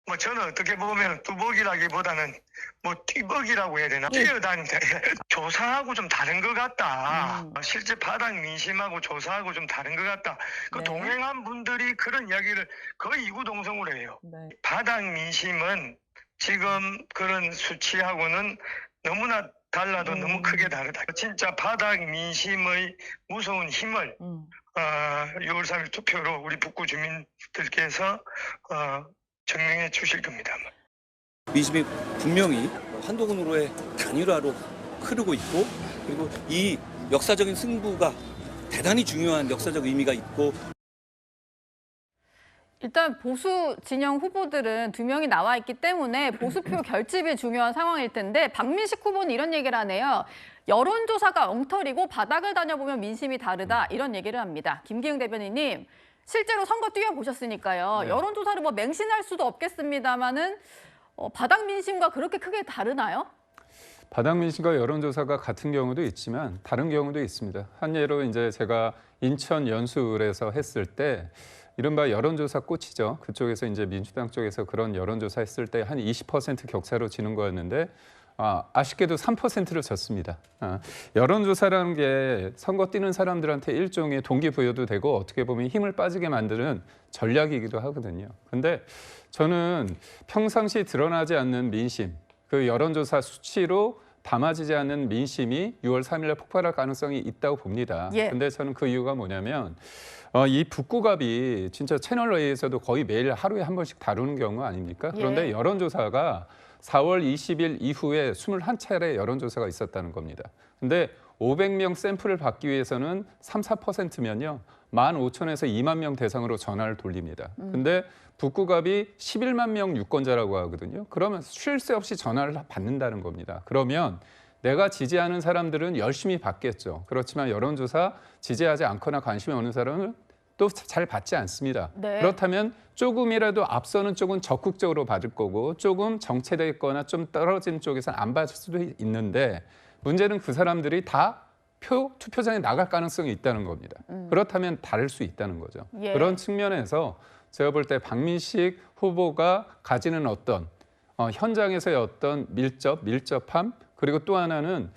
뭐 저는 어떻게 보면 뚜벅이라기보다는 뭐 띠벅이라고 해야 되나? 뛰어다닌다. 조사하고 좀 다른 것 같다. 실제 바닥 민심하고 조사하고 좀 다른 것 같다. 그 네. 동행한 분들이 그런 이야기를 거의 이구동성으로 해요. 네. 바닥 민심은 지금 그런 수치하고는 너무나 달라도 너무 크게 다르다. 진짜 바닥 민심의 무서운 힘을 6월 3일 투표로 우리 북구 주민들께서 증명해 주실 겁니다. 민심이 분명히 한동훈 후보의 단일화로 흐르고 있고, 그리고 이 역사적인 승부가 대단히 중요한 역사적 의미가 있고. 일단 보수 진영 후보들은 2명이 나와 있기 때문에 보수표 결집이 중요한 상황일 텐데 박민식 후보는 이런 얘기를 하네요. 여론조사가 엉터리고 바닥을 다녀보면 민심이 다르다 이런 얘기를 합니다. 김기흥 대변인님 실제로 선거 뛰어보셨으니까요. 네. 여론조사를 뭐 맹신할 수도 없겠습니다마는 바닥 민심과 그렇게 크게 다르나요? 바닥 민심과 여론조사가 같은 경우도 있지만 다른 경우도 있습니다. 한 예로 이제 제가 인천 연수을에서 했을 때 이른바 여론조사 꽃이죠. 그쪽에서 이제 민주당 쪽에서 그런 여론조사 했을 때 한 20% 격차로 지는 거였는데 아쉽게도 3%를 졌습니다. 여론조사라는 게 선거 뛰는 사람들한테 일종의 동기부여도 되고 어떻게 보면 힘을 빠지게 만드는 전략이기도 하거든요. 근데 저는 평상시 드러나지 않는 민심, 그 여론조사 수치로 담아지지 않는 민심이 6월 3일에 폭발할 가능성이 있다고 봅니다. 예. 근데 저는 그 이유가 뭐냐면 이 북구갑이 진짜 채널A에서도 거의 매일 하루에 한 번씩 다루는 경우 아닙니까? 그런데 예. 여론조사가 4월 20일 이후에 21차례 여론조사가 있었다는 겁니다. 근데 500명 샘플을 받기 위해서는 3, 4%면요. 15,000에서 2만 명 대상으로 전화를 돌립니다. 근데 북구갑이 11만 명 유권자라고 하거든요. 그러면 쉴 새 없이 전화를 받는다는 겁니다. 그러면 내가 지지하는 사람들은 열심히 받겠죠. 그렇지만 여론조사 지지하지 않거나 관심이 없는 사람은 또 잘 받지 않습니다. 네. 그렇다면 조금이라도 앞서는 쪽은 적극적으로 받을 거고 조금 정체되어 있거나 좀 떨어진 쪽에서는 안 받을 수도 있는데 문제는 그 사람들이 다 투표장에 나갈 가능성이 있다는 겁니다. 그렇다면 다를 수 있다는 거죠. 예. 그런 측면에서 제가 볼 때 박민식 후보가 가지는 어떤 현장에서의 어떤 밀접함, 그리고 또 하나는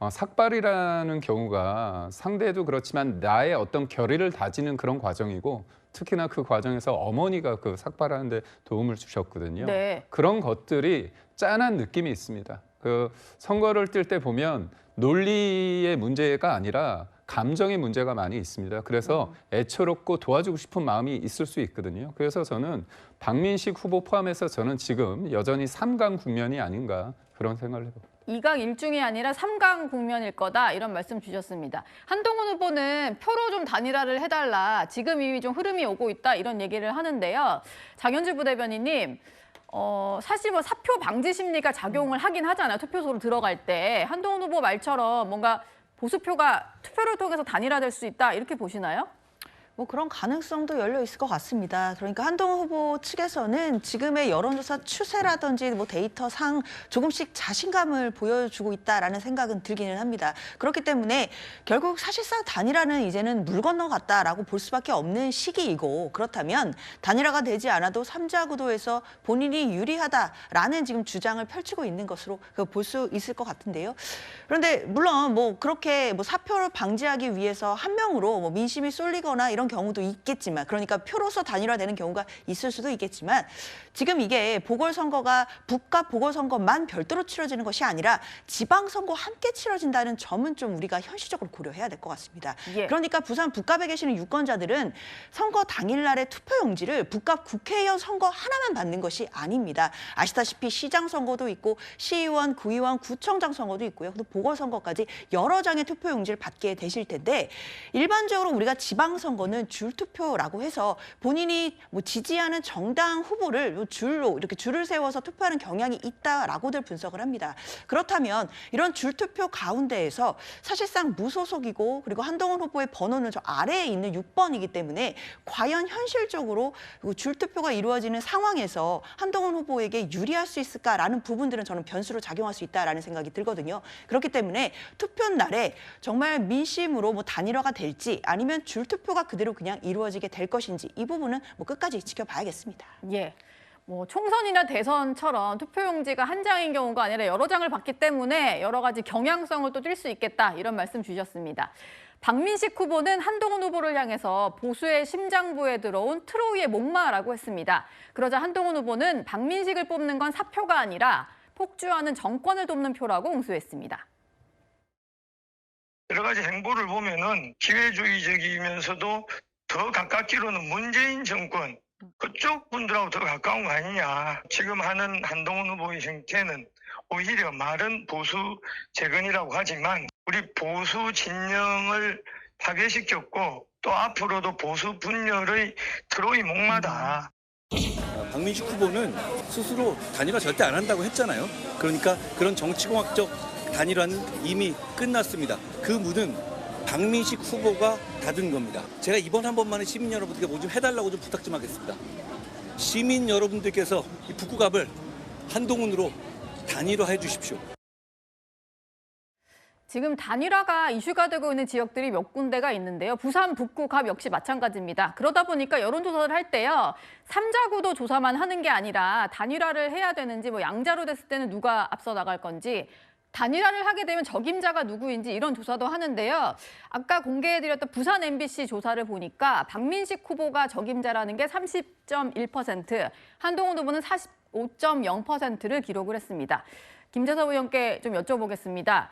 삭발이라는 경우가 상대도 그렇지만 나의 어떤 결의를 다지는 그런 과정이고 특히나 그 과정에서 어머니가 그 삭발하는 데 도움을 주셨거든요. 네. 그런 것들이 짠한 느낌이 있습니다. 그 선거를 뛸 때 보면 논리의 문제가 아니라 감정의 문제가 많이 있습니다. 그래서 애처롭고 도와주고 싶은 마음이 있을 수 있거든요. 그래서 저는 박민식 후보 포함해서 저는 지금 여전히 3강 국면이 아닌가 그런 생각을 해봅니다. 2강 1중이 아니라 3강 국면일 거다 이런 말씀 주셨습니다. 한동훈 후보는 표로 좀 단일화를 해달라. 지금 이미 좀 흐름이 오고 있다 이런 얘기를 하는데요. 장현주 부대변인님. 사실 뭐 사표 방지 심리가 작용을 하긴 하잖아요. 투표소로 들어갈 때. 한동훈 후보 말처럼 뭔가 보수표가 투표를 통해서 단일화될 수 있다 이렇게 보시나요? 뭐 그런 가능성도 열려 있을 것 같습니다. 그러니까 한동훈 후보 측에서는 지금의 여론조사 추세라든지 뭐 데이터상 조금씩 자신감을 보여주고 있다라는 생각은 들기는 합니다. 그렇기 때문에 결국 사실상 단일화는 이제는 물 건너갔다라고 볼 수밖에 없는 시기이고 그렇다면 단일화가 되지 않아도 3자 구도에서 본인이 유리하다라는 지금 주장을 펼치고 있는 것으로 볼 수 있을 것 같은데요. 그런데 물론 뭐 그렇게 뭐 사표를 방지하기 위해서 한 명으로 뭐 민심이 쏠리거나 이런 경우도 있겠지만 그러니까 표로서 단일화되는 경우가 있을 수도 있겠지만 지금 이게 보궐선거가 북값 보궐선거만 별도로 치러지는 것이 아니라 지방선거 함께 치러진다는 점은 좀 우리가 현실적으로 고려해야 될 것 같습니다. 예. 그러니까 부산 북갑에 계시는 유권자들은 선거 당일날의 투표용지를 북갑 국회의원 선거 하나만 받는 것이 아닙니다. 아시다시피 시장 선거도 있고 시의원, 구의원, 구청장 선거도 있고요. 또 보궐선거까지 여러 장의 투표용지를 받게 되실 텐데 일반적으로 우리가 지방선거는 줄투표라고 해서 본인이 뭐 지지하는 정당 후보를 줄로 이렇게 줄을 세워서 투표하는 경향이 있다라고들 분석을 합니다. 그렇다면 이런 줄투표 가운데에서 사실상 무소속이고 그리고 한동훈 후보의 번호는 저 아래에 있는 6번이기 때문에 과연 현실적으로 줄투표가 이루어지는 상황에서 한동훈 후보에게 유리할 수 있을까라는 부분들은 저는 변수로 작용할 수 있다라는 생각이 들거든요. 그렇기 때문에 투표 날에 정말 민심으로 뭐 단일화가 될지 아니면 줄투표가 그대로 그냥 이루어지게 될 것인지 이 부분은 뭐 끝까지 지켜봐야겠습니다. 예. 뭐 총선이나 대선처럼 투표용지가 한 장인 경우가 아니라 여러 장을 받기 때문에 여러 가지 경향성을 또 띌 수 있겠다 이런 말씀 주셨습니다. 박민식 후보는 한동훈 후보를 향해서 보수의 심장부에 들어온 트로이의 목마라고 했습니다. 그러자 한동훈 후보는 박민식을 뽑는 건 사표가 아니라 폭주하는 정권을 돕는 표라고 응수했습니다. 여러 가지 행보를 보면은 기회주의적이면서도 더 가깝기로는 문재인 정권 그쪽 분들하고 더 가까운 거 아니냐. 지금 하는 한동훈 후보의 형태는 오히려 말은 보수 재건이라고 하지만 우리 보수 진영을 파괴시켰고 또 앞으로도 보수 분열의 트로이 목마다. 박민식 후보는 스스로 단일화 절대 안 한다고 했잖아요. 그러니까 그런 정치공학적 단일화는 이미 끝났습니다. 그 문은 박민식 후보가 닫은 겁니다. 제가 이번 한 번만에 시민 여러분들께 뭐 좀 해달라고 좀 부탁 좀 하겠습니다. 시민 여러분들께서 이 북구갑을 한동훈으로 단일화해 주십시오. 지금 단일화가 이슈가 되고 있는 지역들이 몇 군데가 있는데요. 부산 북구갑 역시 마찬가지입니다. 그러다 보니까 여론조사를 할 때요. 삼자구도 조사만 하는 게 아니라 단일화를 해야 되는지 뭐 양자로 됐을 때는 누가 앞서 나갈 건지 단일화를 하게 되면 적임자가 누구인지 이런 조사도 하는데요. 아까 공개해드렸던 부산 MBC 조사를 보니까 박민식 후보가 적임자라는 게 30.1%, 한동훈 후보는 45.0%를 기록을 했습니다. 김재섭 의원께 좀 여쭤보겠습니다.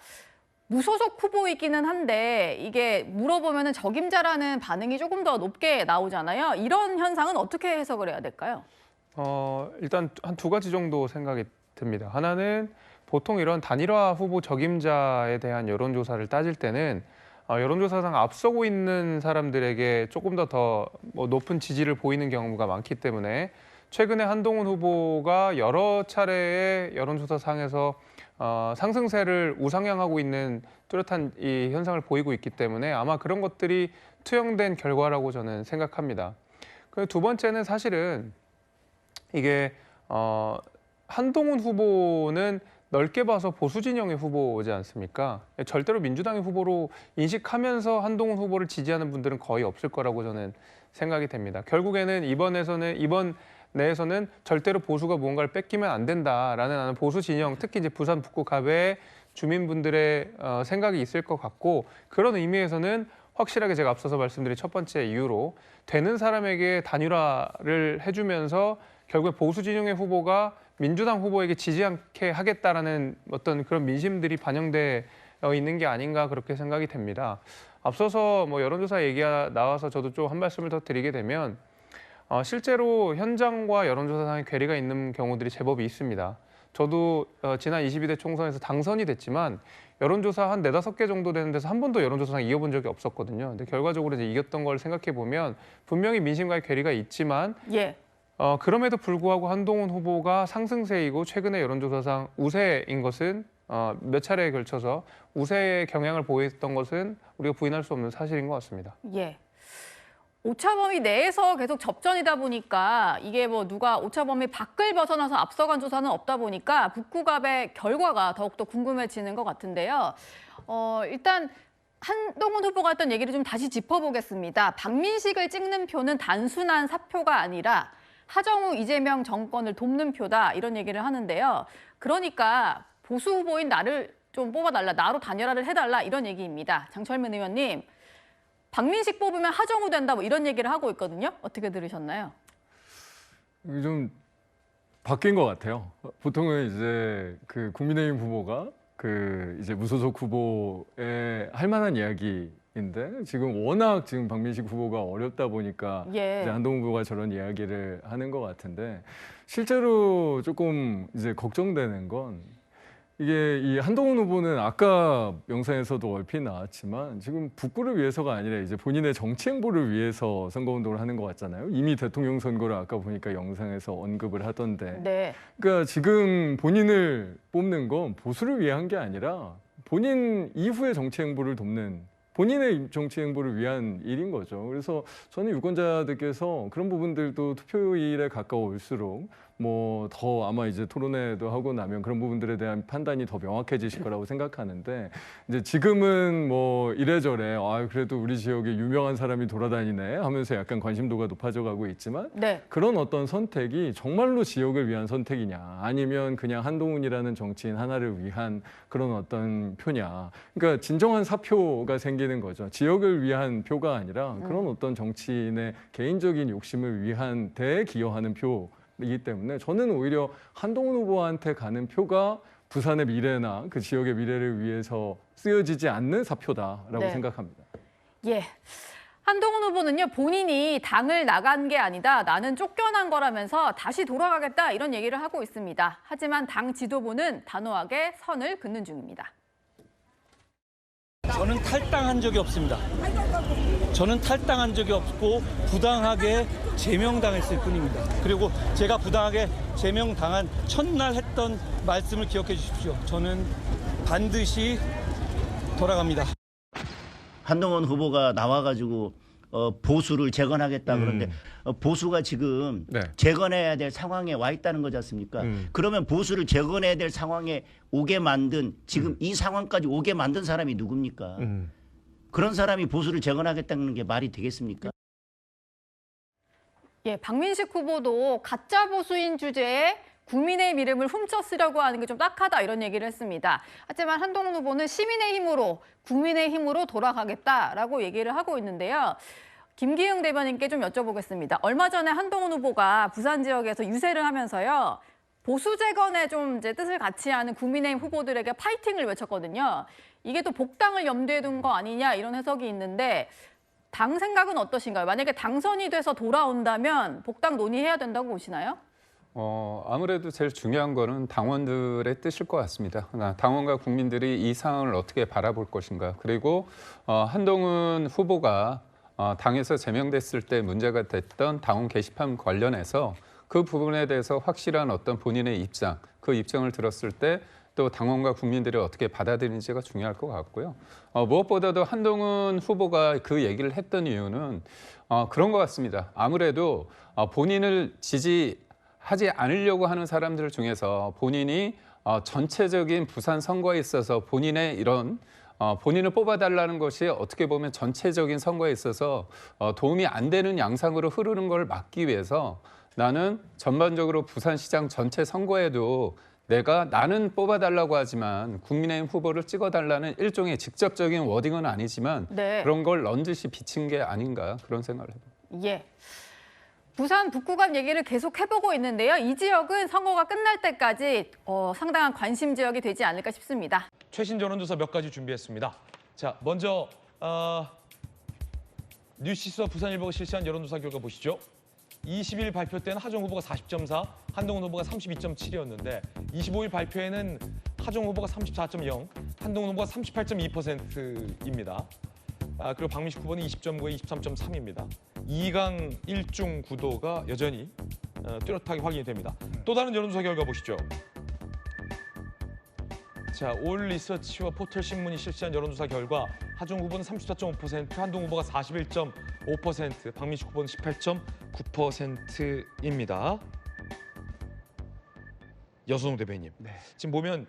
무소속 후보이기는 한데 이게 물어보면 적임자라는 반응이 조금 더 높게 나오잖아요. 이런 현상은 어떻게 해석을 해야 될까요? 일단 한 두 가지 정도 생각이 듭니다. 하나는 보통 이런 단일화 후보 적임자에 대한 여론조사를 따질 때는 여론조사상 앞서고 있는 사람들에게 조금 더 높은 지지를 보이는 경우가 많기 때문에 최근에 한동훈 후보가 여러 차례의 여론조사상에서 상승세를 우상향하고 있는 뚜렷한 이 현상을 보이고 있기 때문에 아마 그런 것들이 투영된 결과라고 저는 생각합니다. 두 번째는 사실은 이게 한동훈 후보는 넓게 봐서 보수 진영의 후보지 않습니까? 절대로 민주당의 후보로 인식하면서 한동훈 후보를 지지하는 분들은 거의 없을 거라고 저는 생각이 됩니다. 결국에는 이번 내에서는 절대로 보수가 무언가를 뺏기면 안 된다라는 보수 진영, 특히 이제 부산 북구갑의 주민분들의 생각이 있을 것 같고 그런 의미에서는 확실하게 제가 앞서서 말씀드린 첫 번째 이유로 되는 사람에게 단일화를 해주면서 결국에 보수 진영의 후보가 민주당 후보에게 지지 않게 하겠다라는 어떤 그런 민심들이 반영돼 있는 게 아닌가 그렇게 생각이 됩니다. 앞서서 뭐 여론조사 얘기가 나와서 저도 좀 한 말씀을 더 드리게 되면 실제로 현장과 여론조사상의 괴리가 있는 경우들이 제법 있습니다. 저도 지난 22대 총선에서 당선이 됐지만 여론조사 한 4-5개 정도 되는 데서 한 번도 여론조사상 이겨본 적이 없었거든요. 근데 결과적으로 이제 이겼던 걸 생각해 보면 분명히 민심과의 괴리가 있지만 그럼에도 불구하고 한동훈 후보가 상승세이고 최근에 여론조사상 우세인 것은 몇 차례에 걸쳐서 우세의 경향을 보였던 것은 우리가 부인할 수 없는 사실인 것 같습니다. 오차범위 내에서 계속 접전이다 보니까 이게 뭐 누가 오차범위 밖을 벗어나서 앞서간 조사는 없다 보니까 북구갑의 결과가 더욱더 궁금해지는 것 같은데요. 일단 한동훈 후보가 했던 얘기를 좀 다시 짚어보겠습니다. 박민식을 찍는 표는 단순한 사표가 아니라 하정우, 이재명 정권을 돕는 표다 이런 얘기를 하는데요. 그러니까 보수 후보인 나를 좀 뽑아달라, 나로 단일화를 해달라 이런 얘기입니다. 장철민 의원님, 박민식 뽑으면 하정우 된다 뭐 이런 얘기를 하고 있거든요. 어떻게 들으셨나요? 좀 바뀐 것 같아요. 보통은 이제 그 국민의힘 후보가 그 이제 무소속 후보에 할 만한 이야기인데 지금 워낙 지금 박민식 후보가 어렵다 보니까 이제 한동훈 후보가 저런 이야기를 하는 것 같은데 실제로 조금 이제 걱정되는 건 이게 이 한동훈 후보는 아까 영상에서도 얼핏 나왔지만 지금 북구를 위해서가 아니라 이제 본인의 정치 행보를 위해서 선거운동을 하는 것 같잖아요. 이미 대통령 선거를 아까 보니까 영상에서 언급을 하던데. 그러니까 지금 본인을 뽑는 건 보수를 위한 게 아니라 본인 이후의 정치 행보를 돕는 본인의 정치 행보를 위한 일인 거죠. 그래서 저는 유권자들께서 그런 부분들도 투표일에 가까워올수록 뭐 더 아마 이제 토론회도 하고 나면 그런 부분들에 대한 판단이 더 명확해지실 거라고 생각하는데 이제 지금은 뭐 이래저래 그래도 우리 지역에 유명한 사람이 돌아다니네 하면서 약간 관심도가 높아져 가고 있지만 네. 그런 어떤 선택이 정말로 지역을 위한 선택이냐 아니면 그냥 한동훈이라는 정치인 하나를 위한 그런 어떤 표냐. 그러니까 진정한 사표가 생기는 거죠. 지역을 위한 표가 아니라 그런 어떤 정치인의 개인적인 욕심을 위한 데 기여하는 표이기 때문에 저는 오히려 한동훈 후보한테 가는 표가 부산의 미래나 그 지역의 미래를 위해서 쓰여지지 않는 사표다라고 네. 생각합니다. 예. 한동훈 후보는요, 본인이 당을 나간 게 아니다. 나는 쫓겨난 거라면서 다시 돌아가겠다. 이런 얘기를 하고 있습니다. 하지만 당 지도부는 단호하게 선을 긋는 중입니다. 저는 탈당한 적이 없습니다. 저는 탈당한 적이 없고 부당하게 제명당했을 뿐입니다. 그리고 제가 부당하게 제명당한 첫날 했던 말씀을 기억해 주십시오. 저는 반드시 돌아갑니다. 한동훈 후보가 나와가지고 보수를 재건하겠다 그러는데 보수가 지금 네. 재건해야 될 상황에 와 있다는 거지 않습니까? 그러면 보수를 재건해야 될 상황에 오게 만든 지금 이 상황까지 오게 만든 사람이 누굽니까? 그런 사람이 보수를 재건하겠다는 게 말이 되겠습니까? 예, 박민식 후보도 가짜 보수인 주제에 국민의힘 이름을 훔쳐 쓰려고 하는 게 좀 딱하다 이런 얘기를 했습니다. 하지만 한동훈 후보는 시민의힘으로 국민의힘으로 돌아가겠다라고 얘기를 하고 있는데요. 김기흥 대변인께 좀 여쭤보겠습니다. 얼마 전에 한동훈 후보가 부산 지역에서 유세를 하면서요. 보수 재건에 좀 이제 뜻을 같이 하는 국민의힘 후보들에게 파이팅을 외쳤거든요. 이게 또 복당을 염두에 둔 거 아니냐 이런 해석이 있는데 당 생각은 어떠신가요? 만약에 당선이 돼서 돌아온다면 복당 논의해야 된다고 보시나요? 아무래도 제일 중요한 거는 당원들의 뜻일 것 같습니다. 당원과 국민들이 이 상황을 어떻게 바라볼 것인가. 그리고 한동훈 후보가 당에서 제명됐을 때 문제가 됐던 당원 게시판 관련해서 그 부분에 대해서 확실한 어떤 본인의 입장, 그 입장을 들었을 때 또 당원과 국민들이 어떻게 받아들이는지가 중요할 것 같고요. 무엇보다도 한동훈 후보가 그 얘기를 했던 이유는 그런 것 같습니다. 아무래도 본인을 지지하지 않으려고 하는 사람들 중에서 본인이 전체적인 부산 선거에 있어서 본인의 이런 본인을 뽑아달라는 것이 어떻게 보면 전체적인 선거에 있어서 도움이 안 되는 양상으로 흐르는 걸 막기 위해서 나는 전반적으로 부산시장 전체 선거에도 나는 뽑아달라고 하지만 국민의힘 후보를 찍어달라는 일종의 직접적인 워딩은 아니지만 네. 그런 걸 넌지시 비친 게 아닌가 그런 생각을 해봅니다. 예. 부산 북구간 얘기를 계속 해보고 있는데요. 이 지역은 선거가 끝날 때까지 상당한 관심 지역이 되지 않을까 싶습니다. 최신 여론조사 몇 가지 준비했습니다. 자, 먼저 뉴시스와 부산일보가 실시한 여론조사 결과 보시죠. 20일 발표 때는 하정 후보가 40.4, 한동훈 후보가 32.7이었는데 25일 발표에는 하정 후보가 34.0, 한동훈 후보가 38.2%입니다. 그리고 박민식 후보는 20.9에 23.3입니다. 2강 1중 구도가 여전히 뚜렷하게 확인이 됩니다. 또 다른 여론조사 결과 보시죠. 자, 올 리서치와 포털 신문이 실시한 여론조사 결과 하정 후보는 34.5%, 한동훈 후보가 41.5%, 박민식 후보는 18.9%입니다. 여선홍 대변인, 지금 보면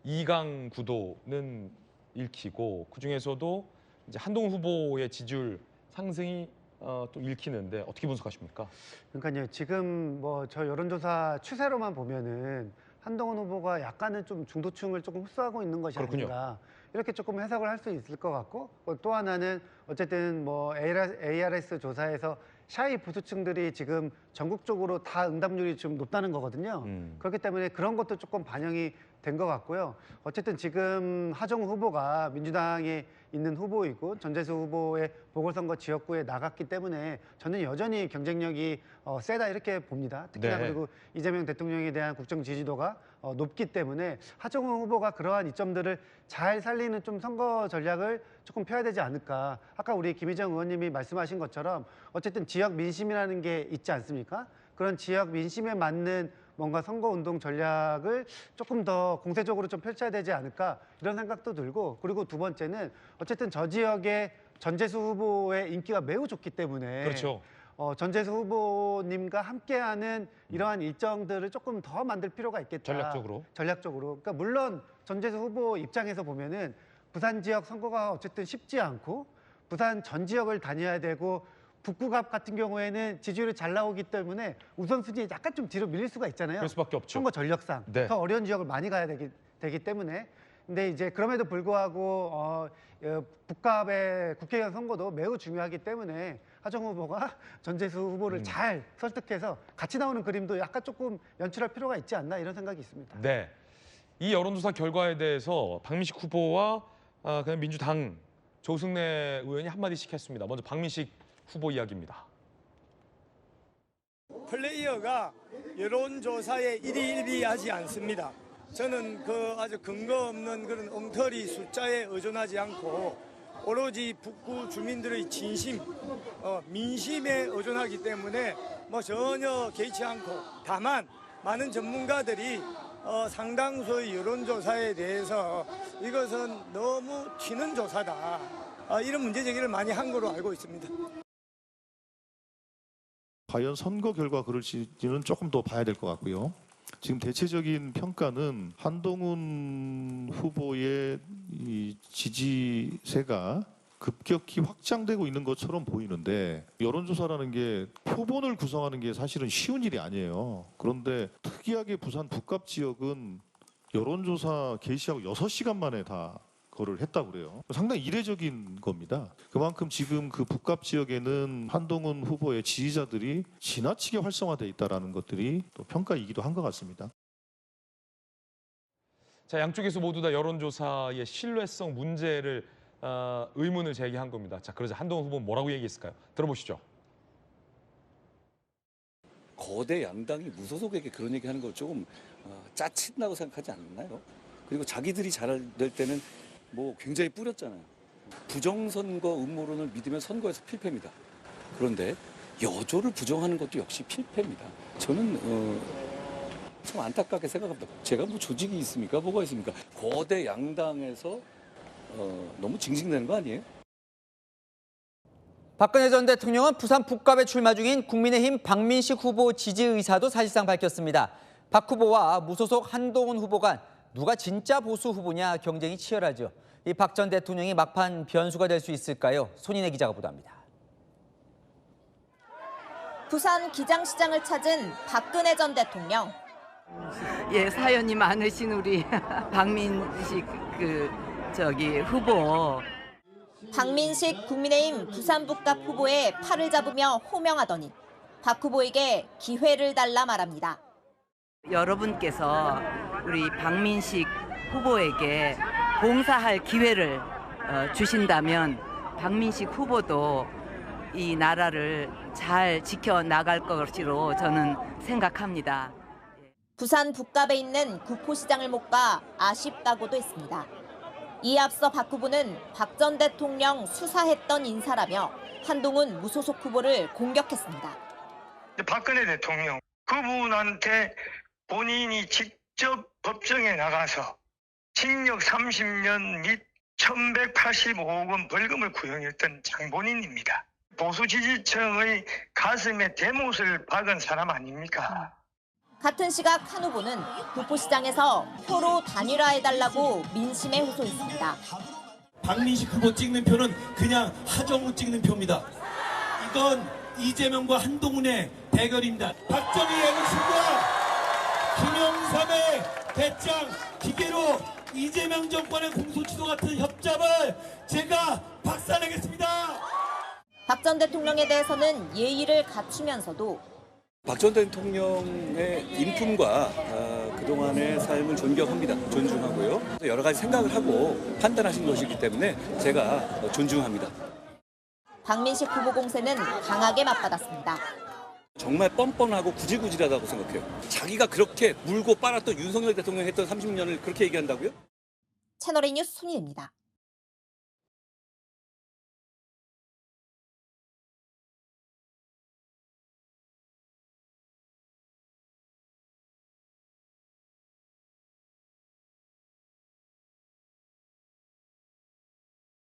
2강 구도는 읽히고 그 중에서도 이제 한동훈 후보의 지지율 상승이 또 읽히는데 어떻게 분석하십니까? 그러니까요. 지금 뭐 저 여론조사 추세로만 보면은 한동훈 후보가 약간은 좀 중도층을 조금 흡수하고 있는 것이 그렇군요. 아닌가 이렇게 조금 해석을 할 수 있을 것 같고 또 하나는 어쨌든 뭐 ARS 조사에서 샤이 보수층들이 지금 전국적으로 다 응답률이 좀 높다는 거거든요. 그렇기 때문에 그런 것도 조금 반영이 된 것 같고요. 어쨌든 지금 하정 후보가 민주당에 있는 후보이고 전재수 후보의 보궐선거 지역구에 나갔기 때문에 저는 여전히 경쟁력이 세다 이렇게 봅니다. 특히나 네. 그리고 이재명 대통령에 대한 국정 지지도가 높기 때문에 하정우 후보가 그러한 이점들을 잘 살리는 좀 선거 전략을 조금 펴야 되지 않을까. 아까 우리 김희정 의원님이 말씀하신 것처럼 어쨌든 지역 민심이라는 게 있지 않습니까? 그런 지역 민심에 맞는 뭔가 선거운동 전략을 조금 더 공세적으로 좀 펼쳐야 되지 않을까 이런 생각도 들고 그리고 두 번째는 어쨌든 저 지역의 전재수 후보의 인기가 매우 좋기 때문에 그렇죠. 전재수 후보님과 함께하는 이러한 일정들을 조금 더 만들 필요가 있겠다. 전략적으로. 그러니까 물론 전재수 후보 입장에서 보면은 부산 지역 선거가 어쨌든 쉽지 않고 부산 전 지역을 다녀야 되고 북구갑 같은 경우에는 지지율이 잘 나오기 때문에 우선순위에 약간 좀 뒤로 밀릴 수가 있잖아요. 그럴 수밖에 없죠. 선거 전력상 네. 더 어려운 지역을 많이 가야 되기 때문에. 근데 이제 그럼에도 불구하고 북갑의 국회의원 선거도 매우 중요하기 때문에 하정 후보가 전재수 후보를 잘 설득해서 같이 나오는 그림도 약간 조금 연출할 필요가 있지 않나 이런 생각이 있습니다. 네. 이 여론조사 결과에 대해서 박민식 후보와 그냥 민주당 조승래 의원이 한마디씩 했습니다. 먼저 박민식 후보 이야기입니다. 플레이어가 여론조사에 일희일비하지 않습니다. 저는 그 아주 근거 없는 그런 엉터리 숫자에 의존하지 않고 오로지 북구 주민들의 진심, 민심에 의존하기 때문에 뭐 전혀 개의치 않고 다만 많은 전문가들이 상당수의 여론조사에 대해서 이것은 너무 튀는 조사다. 이런 문제 제기를 많이 한 걸로 알고 있습니다. 과연 선거 결과 그럴지는 조금 더 봐야 될 것 같고요. 지금 대체적인 평가는 한동훈 후보의 이 지지세가 급격히 확장되고 있는 것처럼 보이는데 여론조사라는 게 표본을 구성하는 게 사실은 쉬운 일이 아니에요. 그런데 특이하게 부산 북갑 지역은 여론조사 개시하고 6시간 만에 다 그거를 했다고 그래요. 상당히 이례적인 겁니다. 그만큼 지금 그 북갑 지역에는 한동훈 후보의 지지자들이 지나치게 활성화돼 있다는 것들이 또 평가이기도 한 것 같습니다. 자, 양쪽에서 모두 다 여론조사의 신뢰성 문제를 의문을 제기한 겁니다. 자, 그러자 한동훈 후보는 뭐라고 얘기했을까요? 들어보시죠. 거대 양당이 무소속에게 그런 얘기하는 거 조금 짜친다고 생각하지 않나요? 그리고 자기들이 잘될 때는 뭐 굉장히 뿌렸잖아요. 부정선거 음모론을 믿으면 선거에서 필패입니다. 그런데 여조를 부정하는 것도 역시 필패입니다. 저는 참 안타깝게 생각합니다. 제가 뭐 조직이 있습니까? 뭐가 있습니까? 거대 양당에서 너무 징징대는 거 아니에요? 박근혜 전 대통령은 부산 북갑에 출마 중인 국민의힘 박민식 후보 지지 의사도 사실상 밝혔습니다. 박 후보와 무소속 한동훈 후보 간 누가 진짜 보수 후보냐 경쟁이 치열하죠. 이 박 전 대통령이 막판 변수가 될 수 있을까요? 손인혜 기자가 보도합니다. 부산 기장시장을 찾은 박근혜 전 대통령. 예, 사연이 많으신 우리 박민식 후보. 박민식 국민의힘 부산 북갑 후보의 팔을 잡으며 호명하더니 박 후보에게 기회를 달라 말합니다. 여러분께서 우리 박민식 후보에게 봉사할 기회를 주신다면 박민식 후보도 이 나라를 잘 지켜나갈 것으로 저는 생각합니다. 부산 북갑에 있는 구포시장을 못 가 아쉽다고도 했습니다. 이에 앞서 박 후보는 박 전 대통령 수사했던 인사라며 한동훈 무소속 후보를 공격했습니다. 박근혜 대통령 그분한테 본인이 직접 법정에 나가서 징역 30년 및 1185억 원 벌금을 구형했던 장본인입니다. 보수 지지층의 가슴에 대못을 박은 사람 아닙니까? 같은 시각 한 후보는 구포시장에서 표로 단일화해달라고 민심에 호소했습니다. 박민식 후보 찍는 표는 그냥 하정우 찍는 표입니다. 이건 이재명과 한동훈의 대결입니다. 박정희의 의심과 김영삼의 배짱 기계로 이재명 정권의 공소시효 같은 협잡을 제가 박살내겠습니다. 박 전 대통령에 대해서는 예의를 갖추면서도 박 전 대통령의 인품과 그동안의 삶을 존경합니다. 존중하고요. 여러 가지 생각을 하고 판단하신 것이기 때문에 제가 존중합니다. 박민식 후보 공세는 강하게 맞받았습니다. 정말 뻔뻔하고 구질구질하다고 생각해요. 자기가 그렇게 물고 빨았던 윤석열 대통령이 했던 30년을 그렇게 얘기한다고요? 채널A 뉴스 손인혜입니다.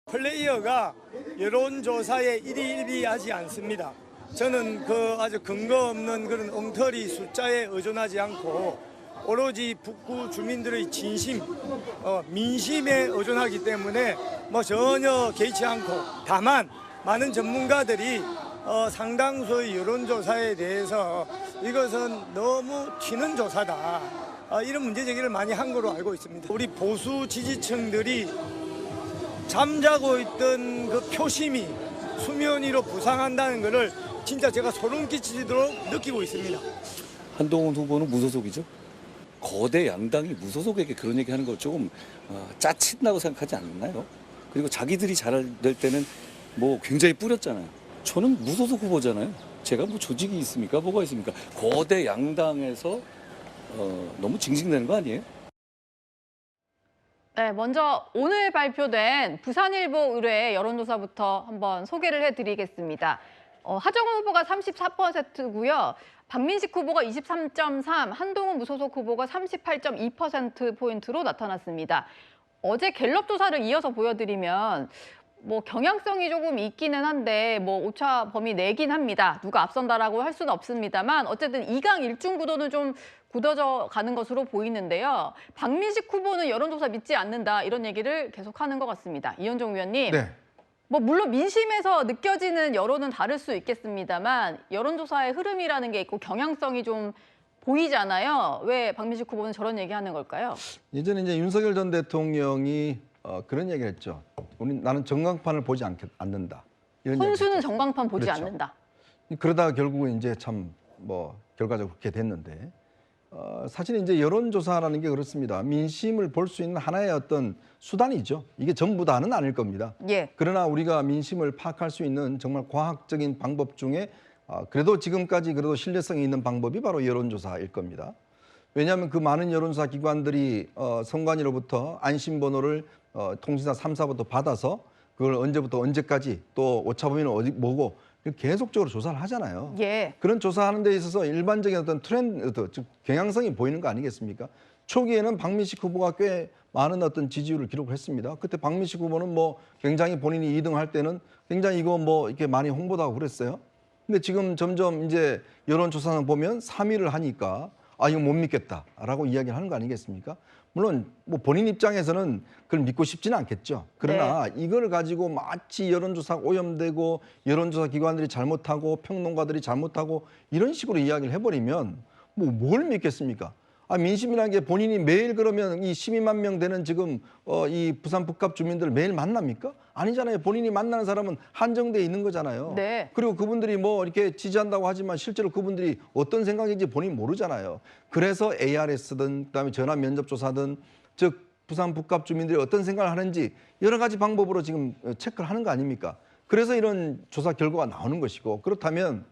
플레이어가 여론조사에 일희일비하지 않습니다. 저는 그 아주 근거 없는 그런 엉터리 숫자에 의존하지 않고 오로지 북구 주민들의 진심, 민심에 의존하기 때문에 뭐 전혀 개의치 않고, 다만 많은 전문가들이 상당수의 여론조사에 대해서 이것은 너무 튀는 조사다, 이런 문제 제기를 많이 한 걸로 알고 있습니다. 우리 보수 지지층들이 잠자고 있던 그 표심이 수면 위로 부상한다는 것을 진짜 제가 소름 끼치도록 느끼고 있습니다. 한동훈 후보는 무소속이죠. 거대 양당이 무소속에게 그런 얘기하는 거 조금 짜친다고 생각하지 않나요? 그리고 자기들이 잘될 때는 뭐 굉장히 뿌렸잖아요. 저는 무소속 후보잖아요. 제가 뭐 조직이 있습니까? 뭐가 있습니까? 거대 양당에서 너무 징징대는 거 아니에요? 네, 먼저 오늘 발표된 부산일보 의뢰 여론조사부터 한번 소개를 해드리겠습니다. 하정우 후보가 34%고요. 박민식 후보가 23.3, 한동훈 무소속 후보가 38.2%포인트로 나타났습니다. 어제 갤럽 조사를 이어서 보여드리면 뭐 경향성이 조금 있기는 한데 뭐 오차 범위 내긴 합니다. 누가 앞선다라고 할 수는 없습니다만 어쨌든 2강 1중 구도는 좀 굳어져 가는 것으로 보이는데요. 박민식 후보는 여론조사 믿지 않는다, 이런 얘기를 계속하는 것 같습니다. 이현종 위원님. 네. 뭐 물론 민심에서 느껴지는 여론은 다를 수 있겠습니다만 여론조사의 흐름이라는 게 있고 경향성이 좀 보이잖아요. 왜 박민식 후보는 저런 얘기하는 걸까요? 예전에 이제 윤석열 전 대통령이 그런 얘기를 했죠. 나는 전광판을 보지 않는다. 이런 혼수는 전광판 보지 그렇죠. 않는다. 그러다가 결국은 이제 참 뭐 결과적으로 그렇게 됐는데, 사실 이제 여론조사라는 게 그렇습니다. 민심을 볼 수 있는 하나의 어떤 수단이죠. 이게 전부 다는 아닐 겁니다. 예. 그러나 우리가 민심을 파악할 수 있는 정말 과학적인 방법 중에 그래도 지금까지 그래도 신뢰성이 있는 방법이 바로 여론조사일 겁니다. 왜냐하면 그 많은 여론조사 기관들이 선관위로부터 안심번호를 통신사 3사부터 받아서 그걸 언제부터 언제까지 또 오차범위는 어디 뭐고 계속적으로 조사를 하잖아요. 예. 그런 조사하는 데 있어서 일반적인 어떤 트렌드, 즉 경향성이 보이는 거 아니겠습니까? 초기에는 박민식 후보가 꽤 많은 어떤 지지율을 기록을 했습니다. 그때 박민식 후보는 뭐 굉장히 본인이 2등할 때는 굉장히 이거 뭐 이렇게 많이 홍보도 하고 그랬어요. 근데 지금 점점 이제 여론조사는 보면 3위를 하니까 이거 못 믿겠다라고 이야기를 하는 거 아니겠습니까? 물론 뭐 본인 입장에서는 그걸 믿고 싶지는 않겠죠. 그러나 이걸 가지고 마치 여론조사가 오염되고 여론조사 기관들이 잘못하고 평론가들이 잘못하고 이런 식으로 이야기를 해버리면 뭐 뭘 믿겠습니까? 민심이라는 게 본인이 매일 그러면 이 12만 명 되는 지금 이 부산 북갑 주민들 매일 만납니까? 아니잖아요. 본인이 만나는 사람은 한정돼 있는 거잖아요. 네. 그리고 그분들이 뭐 이렇게 지지한다고 하지만 실제로 그분들이 어떤 생각인지 본인이 모르잖아요. 그래서 ARS든 그다음에 전화 면접 조사든 즉 부산 북갑 주민들이 어떤 생각을 하는지 여러 가지 방법으로 지금 체크를 하는 거 아닙니까? 그래서 이런 조사 결과가 나오는 것이고, 그렇다면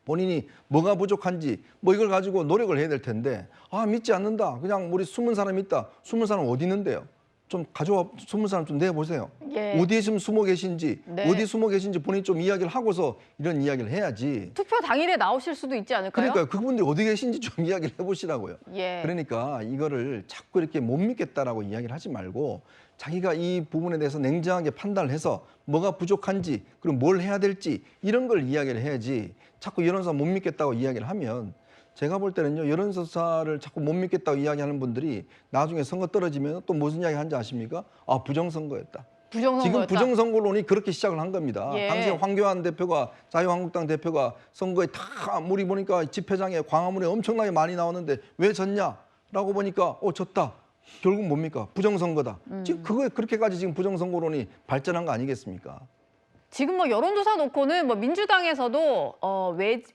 본인이 뭐가 부족한지 뭐 이걸 가지고 노력을 해야 될 텐데 믿지 않는다. 그냥 우리 숨은 사람 있다. 숨은 사람 어디 있는데요? 좀 가져와, 숨은 사람 좀 내보세요. 예. 어디에 지금 숨어 계신지, 네. 어디 숨어 계신지 본인이 좀 이야기를 하고서 이런 이야기를 해야지. 투표 당일에 나오실 수도 있지 않을까요? 그러니까 그분들이 어디 계신지 좀 이야기를 해보시라고요. 예. 그러니까 이거를 자꾸 이렇게 못 믿겠다라고 이야기를 하지 말고 자기가 이 부분에 대해서 냉정하게 판단을 해서 뭐가 부족한지 그리고 뭘 해야 될지 이런 걸 이야기를 해야지, 자꾸 여론조사 못 믿겠다고 이야기를 하면 제가 볼 때는요, 여론조사를 자꾸 못 믿겠다고 이야기하는 분들이 나중에 선거 떨어지면 또 무슨 이야기 하는지 아십니까? 부정선거였다. 부정선거였다. 지금 부정선거론이 그렇게 시작을 한 겁니다. 예. 당시에 황교안 대표가, 자유한국당 대표가 선거에 다 우리 보니까 집회장에 광화문에 엄청나게 많이 나오는데 왜 졌냐라고 보니까 졌다. 결국 뭡니까? 부정선거다. 지금 그거에 그렇게까지 지금 부정선거론이 발전한 거 아니겠습니까? 지금 뭐 여론조사 놓고는 뭐 민주당에서도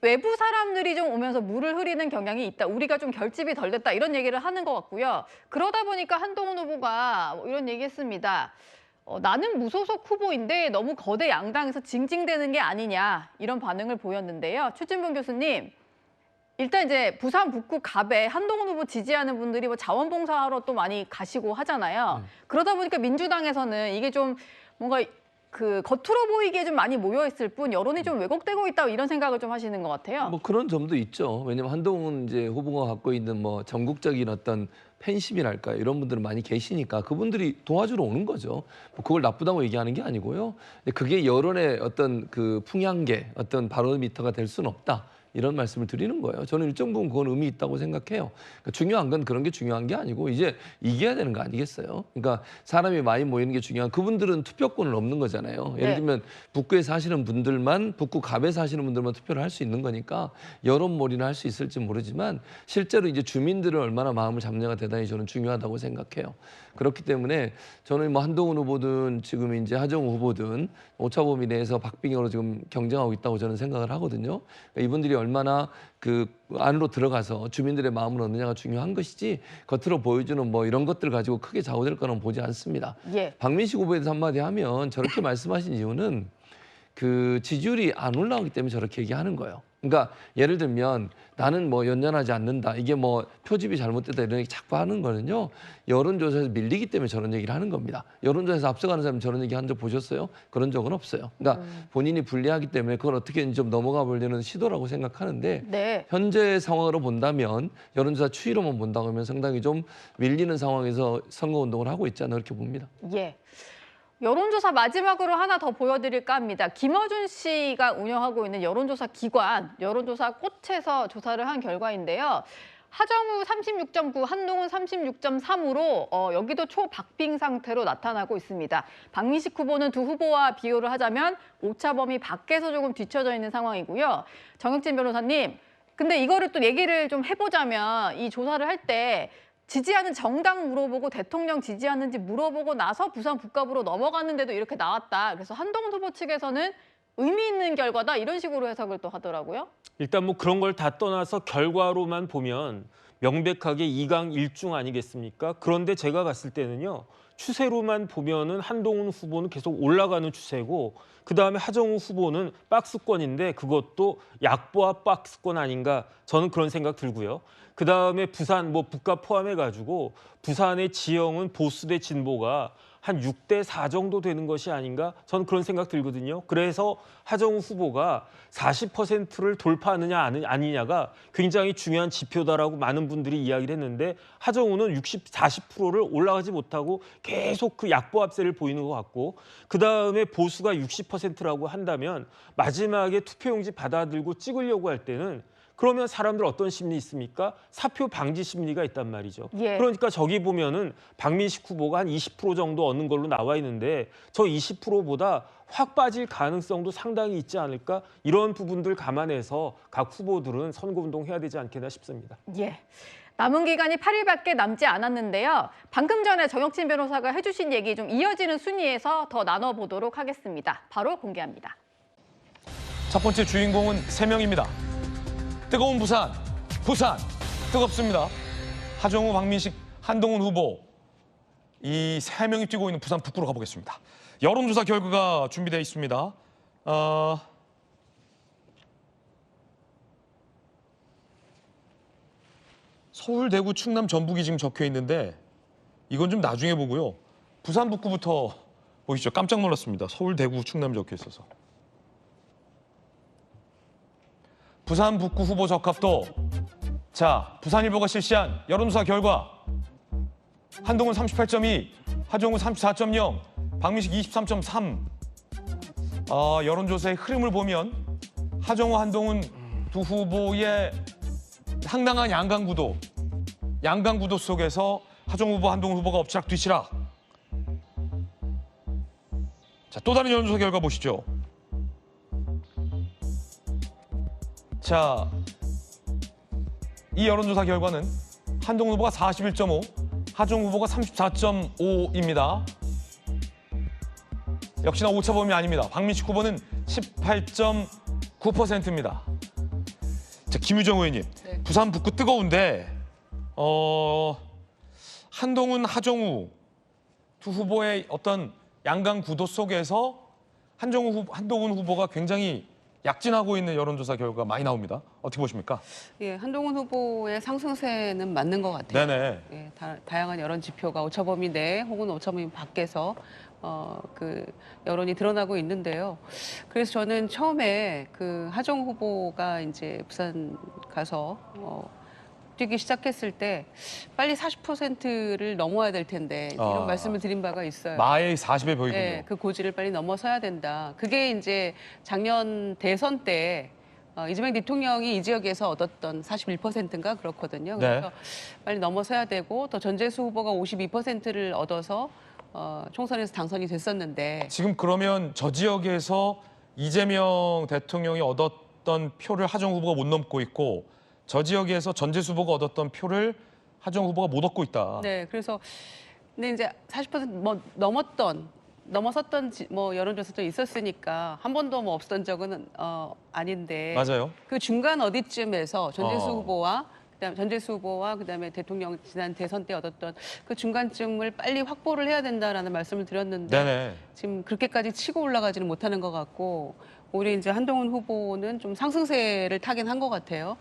외부 사람들이 좀 오면서 물을 흐리는 경향이 있다. 우리가 좀 결집이 덜 됐다. 이런 얘기를 하는 것 같고요. 그러다 보니까 한동훈 후보가 이런 얘기했습니다. 나는 무소속 후보인데 너무 거대 양당에서 징징대는 게 아니냐, 이런 반응을 보였는데요. 최진봉 교수님, 일단 이제 부산 북구 갑에 한동훈 후보 지지하는 분들이 뭐 자원봉사하러 또 많이 가시고 하잖아요. 그러다 보니까 민주당에서는 이게 좀 뭔가 그 겉으로 보이기에 좀 많이 모여 있을 뿐 여론이 좀 왜곡되고 있다 이런 생각을 좀 하시는 것 같아요. 뭐 그런 점도 있죠. 왜냐하면 한동훈 이제 후보가 갖고 있는 뭐 전국적인 어떤 팬심이랄까 이런 분들은 많이 계시니까 그분들이 도와주러 오는 거죠. 뭐 그걸 나쁘다고 얘기하는 게 아니고요. 근데 그게 여론의 어떤 그 풍향계, 어떤 바로미터가 될 수는 없다. 이런 말씀을 드리는 거예요. 저는 일정 부분 그건 의미 있다고 생각해요. 그러니까 중요한 건 그런 게 중요한 게 아니고 이제 이겨야 되는 거 아니겠어요? 그러니까 사람이 많이 모이는 게 중요한 그분들은 투표권을 얻는 거잖아요. 예를 들면 북구에 사시는 분들만 북구 갑에 사시는 분들만 투표를 할 수 있는 거니까 여론몰이나 할 수 있을지 모르지만 실제로 이제 주민들은 얼마나 마음을 잡냐가 대단히 저는 중요하다고 생각해요. 그렇기 때문에 저는 뭐 한동훈 후보든 지금 이제 하정우 후보든 오차 범위 내에서 박빙으로 지금 경쟁하고 있다고 저는 생각을 하거든요. 그러니까 이분들이 얼마나 그 안으로 들어가서 주민들의 마음을 얻느냐가 중요한 것이지 겉으로 보여주는 뭐 이런 것들 가지고 크게 좌우될 거는 보지 않습니다. 예. 박민식 후보에 대해서 한마디 하면 저렇게 말씀하신 이유는 그 지지율이 안 올라오기 때문에 저렇게 얘기하는 거예요. 그러니까 예를 들면 나는 뭐 연연하지 않는다. 이게 뭐 표집이 잘못됐다 이런 얘기 자꾸 하는 거는요. 여론조사에서 밀리기 때문에 저런 얘기를 하는 겁니다. 여론조사에서 앞서가는 사람 저런 얘기 한 적 보셨어요? 그런 적은 없어요. 그러니까 본인이 불리하기 때문에 그걸 어떻게든 좀 넘어가 보려는 시도라고 생각하는데 네. 현재 상황으로 본다면 여론조사 추이로만 본다고 하면 상당히 좀 밀리는 상황에서 선거운동을 하고 있지 않나 그렇게 봅니다. 예. 여론조사 마지막으로 하나 더 보여드릴까 합니다. 김어준 씨가 운영하고 있는 여론조사 기관, 여론조사 꽃에서 조사를 한 결과인데요. 하정우 36.9, 한동훈 36.3으로 여기도 초박빙 상태로 나타나고 있습니다. 박민식 후보는 두 후보와 비교를 하자면 오차 범위 밖에서 조금 뒤쳐져 있는 상황이고요. 정혁진 변호사님, 근데 이거를 또 얘기를 좀 해보자면 이 조사를 할 때 지지하는 정당 물어보고 대통령 지지하는지 물어보고 나서 부산 북갑으로 넘어갔는데도 이렇게 나왔다. 그래서 한동훈 후보 측에서는 의미 있는 결과다 이런 식으로 해석을 또 하더라고요. 일단 뭐 그런 걸 다 떠나서 결과로만 보면 명백하게 2강 1중 아니겠습니까? 그런데 제가 봤을 때는요. 추세로만 보면은 한동훈 후보는 계속 올라가는 추세고 그다음에 하정우 후보는 박스권인데 그것도 약보합 박스권 아닌가 저는 그런 생각 들고요. 그다음에 부산 뭐 북가 포함해가지고 부산의 지형은 보수 대 진보가 한 6대 4 정도 되는 것이 아닌가 저는 그런 생각 들거든요. 그래서 하정우 후보가 40%를 돌파하느냐 아니냐가 굉장히 중요한 지표다라고 많은 분들이 이야기를 했는데 하정우는 40%를 올라가지 못하고 계속 그 약보합세를 보이는 것 같고 그다음에 보수가 60%라고 한다면 마지막에 투표용지 받아들고 찍으려고 할 때는 그러면 사람들 어떤 심리 있습니까? 사표 방지 심리가 있단 말이죠. 예. 그러니까 저기 보면은 박민식 후보가 한 20% 정도 얻는 걸로 나와 있는데 저 20%보다 확 빠질 가능성도 상당히 있지 않을까? 이런 부분들 감안해서 각 후보들은 선거운동 해야 되지 않겠나 싶습니다. 예. 남은 기간이 8일밖에 남지 않았는데요. 방금 전에 정혁진 변호사가 해주신 얘기 좀 이어지는 순위에서 더 나눠보도록 하겠습니다. 바로 공개합니다. 첫 번째 주인공은 3명입니다. 뜨거운 부산 뜨겁습니다. 하정우, 박민식, 한동훈 후보 이 3명이 뛰고 있는 부산 북구로 가보겠습니다. 여론조사 결과가 준비되어 있습니다. 서울, 대구, 충남, 전북이 지금 적혀 있는데 이건 좀 나중에 보고요. 부산 북구부터 보시죠. 깜짝 놀랐습니다. 서울, 대구, 충남 적혀 있어서. 부산 북구 후보 적합도 자 부산일보가 실시한 여론조사 결과 한동훈 38.2, 하정우 34.0, 박민식 23.3 여론조사의 흐름을 보면 하정우, 한동훈 두 후보의 상당한 양강구도 속에서 하정우 후보, 한동훈 후보가 엎치락뒤치락. 자, 또 다른 여론조사 결과 보시죠. 자, 이 여론조사 결과는 한동훈 후보가 41.5, 하정우 후보가 34.5입니다. 역시나 오차 범위 아닙니다. 박민식 후보는 18.9%입니다. 자, 김유정 의원님, 네. 부산 북구 뜨거운데 한동훈, 하정우 두 후보의 어떤 양강 구도 속에서 한동훈 후보가 굉장히 약진하고 있는 여론조사 결과가 많이 나옵니다. 어떻게 보십니까? 예, 한동훈 후보의 상승세는 맞는 것 같아요. 네네. 예, 다양한 여론 지표가 오차범위 내 혹은 오차범위 밖에서 그 여론이 드러나고 있는데요. 그래서 저는 처음에 그 하정 후보가 이제 부산 가서 뛰기 시작했을 때 빨리 40%를 넘어야 될 텐데 이런 말씀을 드린 바가 있어요. 마의 40의 벽이군요. 네, 그 고지를 빨리 넘어서야 된다. 그게 이제 작년 대선 때 이재명 대통령이 이 지역에서 얻었던 41%인가 그렇거든요. 그래서 빨리 넘어서야 되고 또 전재수 후보가 52%를 얻어서 총선에서 당선이 됐었는데 지금 그러면 저 지역에서 이재명 대통령이 얻었던 표를 하정 후보가 못 넘고 있고 저 지역에서 전재수 후보가 얻었던 표를 하정 후보가 못 얻고 있다. 네, 그래서 근데 이제 40% 넘어섰던 뭐 여론조사도 있었으니까 한 번도 뭐 없었던 적은 아닌데. 맞아요. 그 중간 어디쯤에서 전재수 후보와 그다음에 대통령 지난 대선 때 얻었던 그 중간쯤을 빨리 확보를 해야 된다라는 말씀을 드렸는데 네네. 지금 그렇게까지 치고 올라가지는 못하는 것 같고 오히려 이제 한동훈 후보는 좀 상승세를 타긴 한 것 같아요.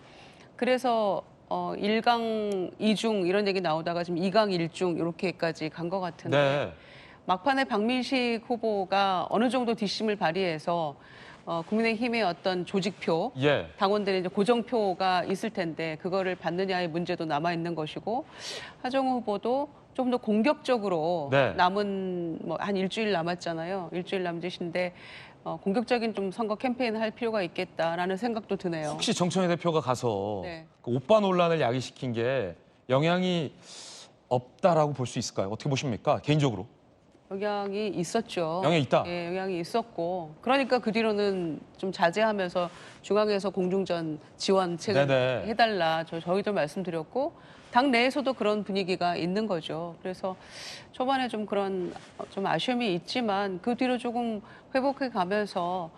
그래서 1강 2중 이런 얘기 나오다가 지금 2강 1중 이렇게까지 간 것 같은데 네. 막판에 박민식 후보가 어느 정도 뒷심을 발휘해서 국민의힘의 어떤 조직표, 당원들의 이제 고정표가 있을 텐데 그거를 받느냐의 문제도 남아 있는 것이고 하정우 후보도 좀 더 공격적으로 남은 뭐 한 일주일 남았잖아요. 일주일 남짓인데 공격적인 좀 선거 캠페인을 할 필요가 있겠다라는 생각도 드네요. 혹시 정청래 대표가 가서 그 오빠 논란을 야기시킨 게 영향이 없다라고 볼 수 있을까요? 어떻게 보십니까? 개인적으로. 영향이 있었죠. 영향이 있다? 예, 영향이 있었고. 그러니까 그 뒤로는 좀 자제하면서 중앙에서 공중전 지원책을 해달라. 저희도 말씀드렸고 당 내에서도 그런 분위기가 있는 거죠. 그래서 초반에 좀 그런 좀 아쉬움이 있지만 그 뒤로 조금 회복해 가면서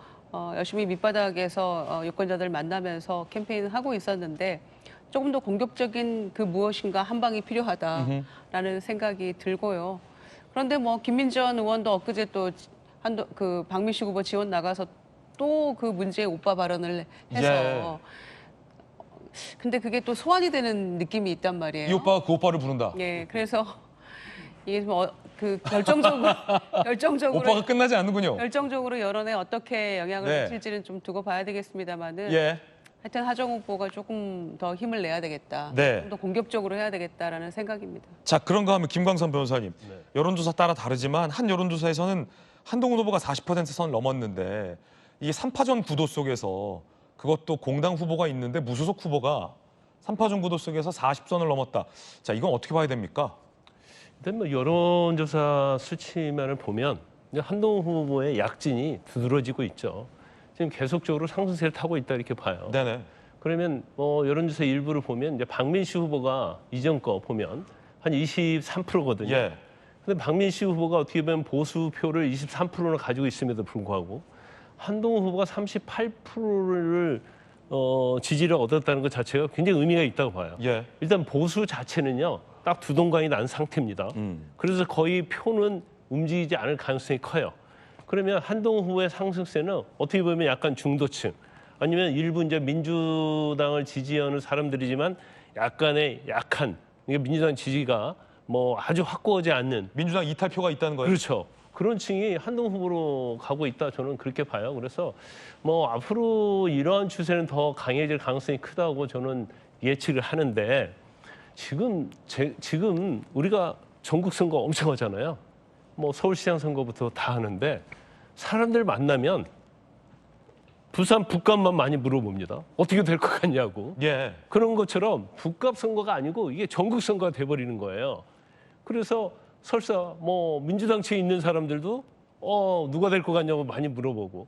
열심히 밑바닥에서 유권자들 만나면서 캠페인을 하고 있었는데 조금 더 공격적인 그 무엇인가 한 방이 필요하다라는 생각이 들고요. 그런데 뭐 김민전 의원도 엊그제 또 그 박민식 후보 지원 나가서 또 그 문제의 오빠 발언을 해서 근데 그게 또 소환이 되는 느낌이 있단 말이에요. 이 오빠가 그 오빠를 부른다. 예, 그래서 이게 그 결정적으로 오빠가 끝나지 않는군요. 결정적으로 여론에 어떻게 영향을 미칠지는 좀 두고 봐야 되겠습니다만은. 하여튼 하정 후보가 조금 더 힘을 내야 되겠다. 좀 더 공격적으로 해야 되겠다라는 생각입니다. 자, 그런가 하면 김광선 변호사님. 여론조사 따라 다르지만 한 여론조사에서는 한동훈 후보가 40%선 넘었는데 이게 3파전 구도 속에서 그것도 공당 후보가 있는데 무소속 후보가 3파전 구도 속에서 40선을 넘었다. 자, 이건 어떻게 봐야 됩니까? 일단 뭐 여론조사 수치만을 보면 한동훈 후보의 약진이 두드러지고 있죠. 지금 계속적으로 상승세를 타고 있다 이렇게 봐요. 네네. 그러면 여론조사 일부를 보면 이제 박민식 후보가 이전 거 보면 한 23%거든요. 근데 박민식 후보가 어떻게 보면 보수표를 23%나 가지고 있음에도 불구하고 한동훈 후보가 38%를 지지를 얻었다는 것 자체가 굉장히 의미가 있다고 봐요. 일단 보수 자체는요, 딱 두 동강이 난 상태입니다. 그래서 거의 표는 움직이지 않을 가능성이 커요. 그러면 한동훈 후보의 상승세는 어떻게 보면 약간 중도층 아니면 일부 이제 민주당을 지지하는 사람들이지만 약간의 약한 민주당 지지가 뭐 아주 확고하지 않는 민주당 이탈표가 있다는 거예요. 그렇죠. 그런 층이 한동훈 후보로 가고 있다 저는 그렇게 봐요. 그래서 뭐 앞으로 이러한 추세는 더 강해질 가능성이 크다고 저는 예측을 하는데 지금 우리가 전국 선거 엄청 하잖아요. 뭐 서울시장 선거부터 다 하는데 사람들 만나면 부산 북값만 많이 물어봅니다. 어떻게 될 것 같냐고. 그런 것처럼 북값 선거가 아니고 이게 전국 선거가 돼버리는 거예요. 그래서 설사 뭐 민주당층에 있는 사람들도 누가 될 것 같냐고 많이 물어보고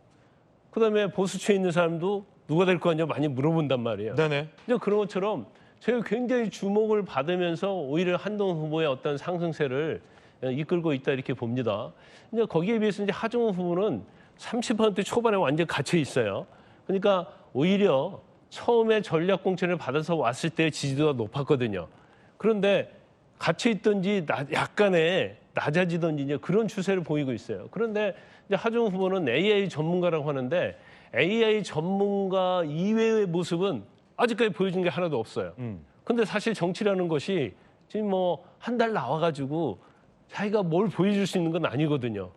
그다음에 보수층에 있는 사람도 누가 될 것 같냐고 많이 물어본단 말이에요. 그런 것처럼 저희가 굉장히 주목을 받으면서 오히려 한동훈 후보의 어떤 상승세를 이끌고 있다 이렇게 봅니다. 근데 거기에 비해서 이제 하정우 후보는 30% 초반에 완전 갇혀 있어요. 그러니까 오히려 처음에 전략 공천을 받아서 왔을 때 지지도가 높았거든요. 그런데 갇혀 있던지 약간의 낮아지던지 이제 그런 추세를 보이고 있어요. 그런데 이제 하정우 후보는 AI 전문가라고 하는데 AI 전문가 이외의 모습은 아직까지 보여준 게 하나도 없어요. 근데 사실 정치라는 것이 지금 뭐 한 달 나와가지고 자기가 뭘 보여줄 수 있는 건 아니거든요.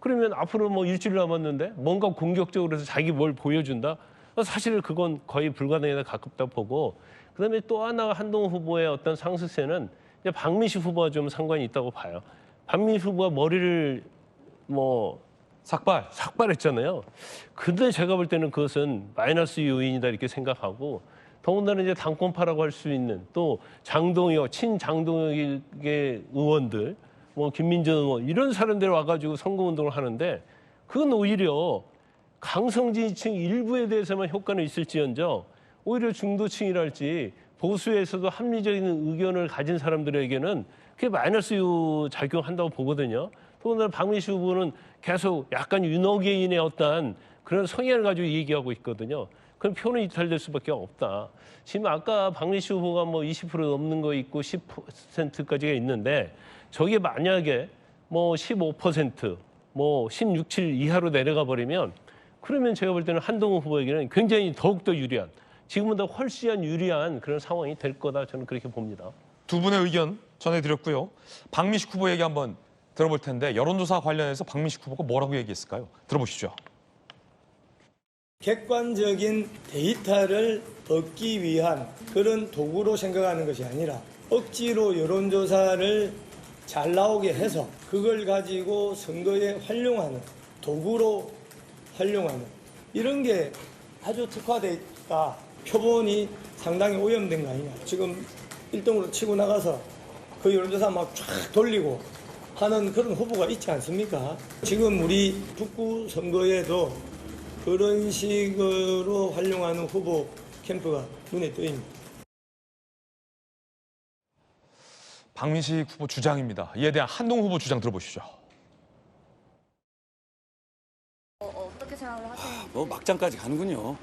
그러면 앞으로 뭐 일주일 남았는데 뭔가 공격적으로 해서 자기 뭘 보여준다? 사실 그건 거의 불가능에 가깝다 보고, 그다음에 또 하나 한동훈 후보의 어떤 상승세는 이제 박민식 후보와 좀 상관이 있다고 봐요. 박민식 후보가 머리를 뭐 삭발했잖아요. 근데 제가 볼 때는 그것은 마이너스 요인이다 이렇게 생각하고, 더군다나 이제 당권파라고 할 수 있는 또 장동혁, 친장동혁의 의원들, 뭐 김민전 의원 이런 사람들 와가지고 선거운동을 하는데, 그건 오히려 강성진층 일부에 대해서만 효과는 있을지언정 오히려 중도층이랄지 보수에서도 합리적인 의견을 가진 사람들에게는 그게 마이너스 작용한다고 보거든요. 더군다나 박민식 후보는 계속 약간 윤호개인의 어떤 그런 성향을 가지고 얘기하고 있거든요. 그럼 표는 이탈될 수밖에 없다. 지금 아까 박민식 후보가 뭐 20% 넘는 거 있고 10%까지가 있는데, 저게 만약에 뭐 15%, 뭐 16, 7 이하로 내려가 버리면, 그러면 제가 볼 때는 한동훈 후보에게는 굉장히 더욱더 유리한, 지금보다 훨씬 유리한 그런 상황이 될 거다, 저는 그렇게 봅니다. 두 분의 의견 전해드렸고요. 박민식 후보 얘기 한번 들어볼 텐데, 여론조사 관련해서 박민식 후보가 뭐라고 얘기했을까요? 들어보시죠. 객관적인 데이터를 얻기 위한 그런 도구로 생각하는 것이 아니라 억지로 여론조사를 잘 나오게 해서 그걸 가지고 선거에 활용하는, 도구로 활용하는, 이런 게 아주 특화되어 있다. 표본이 상당히 오염된 거 아니냐. 지금 1등으로 치고 나가서 그 여론조사 막 쫙 돌리고 하는 그런 후보가 있지 않습니까? 지금 우리 북구 선거에도 그런 식으로 활용하는 후보 캠프가 눈에 띄입니다. 박민식 후보 주장입니다. 이에 대한 한동훈 후보 주장 들어보시죠. 어떻게 생각을 하시는지. 뭐 막장까지 가는군요.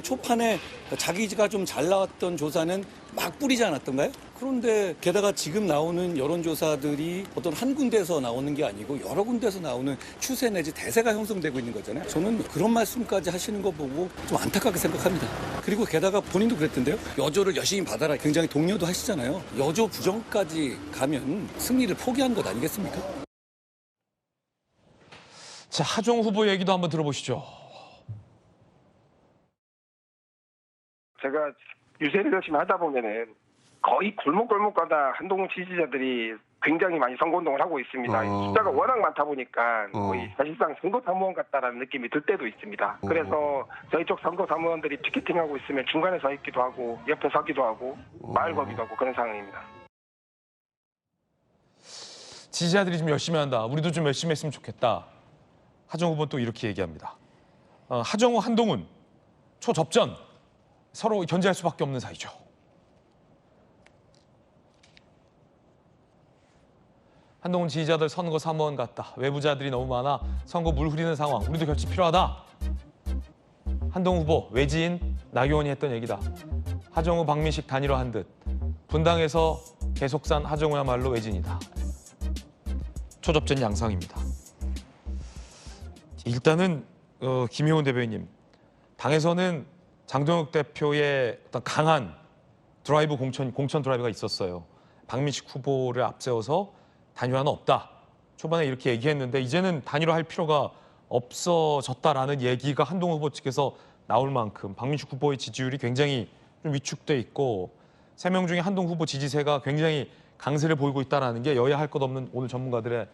초판에 자기가 좀 잘 나왔던 조사는 막 뿌리지 않았던가요? 그런데 게다가 지금 나오는 여론조사들이 어떤 한 군데에서 나오는 게 아니고 여러 군데에서 나오는 추세 내지 대세가 형성되고 있는 거잖아요. 저는 그런 말씀까지 하시는 거 보고 좀 안타깝게 생각합니다. 그리고 게다가 본인도 그랬던데요. 여조를 열심히 받아라 굉장히 독려도 하시잖아요. 여조 부정까지 가면 승리를 포기한 것 아니겠습니까? 자, 하종 후보 얘기도 한번 들어보시죠. 제가 유세를 열심히 하다 보면은 거의 골목골목마다 한동훈 지지자들이 굉장히 많이 선거운동을 하고 있습니다. 숫자가 워낙 많다 보니까 거의 사실상 선거사무원 같다라는 느낌이 들 때도 있습니다. 그래서 저희 쪽 선거사무원들이 피켓팅하고 있으면 중간에 서 있기도 하고 옆에 서기도 하고 마을 거기도 하고 그런 상황입니다. 지지자들이 좀 열심히 한다. 우리도 좀 열심히 했으면 좋겠다. 하정 후보는 또 이렇게 얘기합니다. 하정우, 한동훈 초접전 서로 견제할 수밖에 없는 사이죠. 한동훈 지지자들 선거 사무원 같다. 외부자들이 너무 많아 선거 물 흐리는 상황. 우리도 결집 필요하다. 한동훈 후보 외지인 나경원이 했던 얘기다. 하정우, 박민식 단일화한 듯. 분당에서 계속산 하정우야말로 외진이다. 초접전 양상입니다. 일단은 김효은 대변인님, 당에서는 장동혁 대표의 어떤 강한 드라이브 공천 드라이브가 있었어요. 박민식 후보를 앞세워서 단일화는 없다. 초반에 이렇게 얘기했는데 이제는 단일화할 필요가 없어졌다라는 얘기가 한동훈 후보 측에서 나올 만큼 박민식 후보의 지지율이 굉장히 좀 위축돼 있고 3명 중에 한동훈 후보 지지세가 굉장히 강세를 보이고 있다는 게 여야 할 것 없는 오늘 전문가들의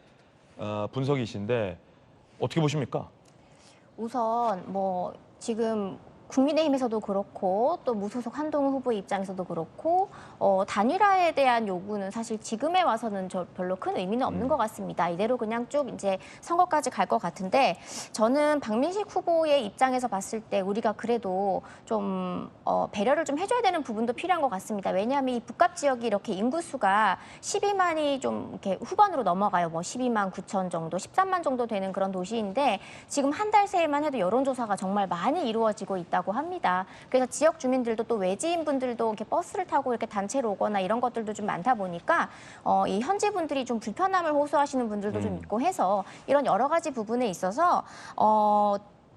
분석이신데 어떻게 보십니까? 우선 뭐 지금 국민의힘에서도 그렇고 또 무소속 한동훈 후보의 입장에서도 그렇고 단일화에 대한 요구는 사실 지금에 와서는 별로 큰 의미는 없는 것 같습니다. 이대로 그냥 쭉 이제 선거까지 갈 것 같은데 저는 박민식 후보의 입장에서 봤을 때 우리가 그래도 좀 배려를 좀 해줘야 되는 부분도 필요한 것 같습니다. 왜냐하면 이 북갑 지역이 이렇게 인구수가 12만이 좀 이렇게 후반으로 넘어가요. 뭐 12만 9천 정도, 13만 정도 되는 그런 도시인데 지금 한 달 새에만 해도 여론조사가 정말 많이 이루어지고 있다고 합니다. 그래서 지역 주민들도 또 외지인 분들도 이렇게 버스를 타고 이렇게 단체로 오거나 이런 것들도 좀 많다 보니까 이 현지 분들이 좀 불편함을 호소하시는 분들도 좀 있고 해서 이런 여러 가지 부분에 있어서